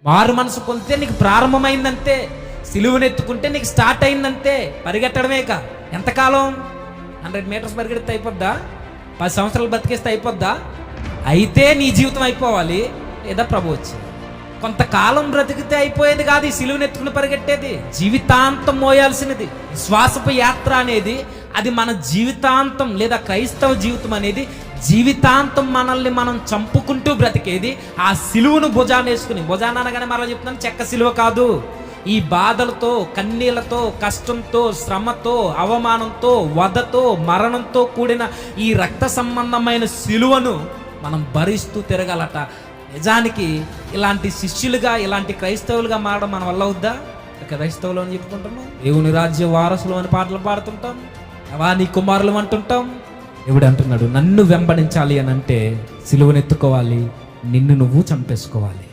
మారు మనసు పొందితే నీకు ప్రారంభమైందంతే. సిలువనెత్తుకుంటే నీకు స్టార్ట్ అయిందంతే. పరిగెట్టడమేక. ఎంతకాలం? 100 మీటర్స్ పరిగెడితే అయిపోద్దా? 10 సంవత్సరాలు బతికేస్తే అయిపోద్దా? అయితే నీ జీవితం అయిపోవాలి, లేదా ప్రభు వచ్చి కొంతకాలం బ్రతికితే అయిపోయేది కాదు. ఈ సిలువనెత్తుకుని పరిగెట్టేది జీవితాంతం మోయాల్సినది. శ్వాసపు యాత్ర అనేది అది మన జీవితాంతం, లేదా క్రైస్తవ జీవితం అనేది జీవితాంతం మనల్ని మనం చంపుకుంటూ బ్రతికేది. ఆ సిలువను భుజాన వేసుకుని, భుజాన అనగానే మరలా చెప్తున్నాను, చెక్క సిలువ కాదు. ఈ బాధలతో, కన్నీళ్లతో, కష్టంతో, శ్రమతో, అవమానంతో, వధతో, మరణంతో కూడిన ఈ రక్త సంబంధమైన సిలువను మనం భరిస్తూ తిరగాలట. నిజానికి ఇలాంటి శిష్యులుగా, ఇలాంటి క్రైస్తవులుగా మారడం మన వల్ల అవుద్దా? క్రైస్తవులు అని చెప్పుకుంటున్నాం, దేవుని రాజ్య వారసులు అని పాటలు పాడుతుంటాం, అవా నీ కుమారులు అంటుంటాం. దేవుడు అంటున్నాడు, నన్ను వెంబడించాలి అని అంటే సిలువనెత్తుకోవాలి, నిన్ను నువ్వు చంపేసుకోవాలి.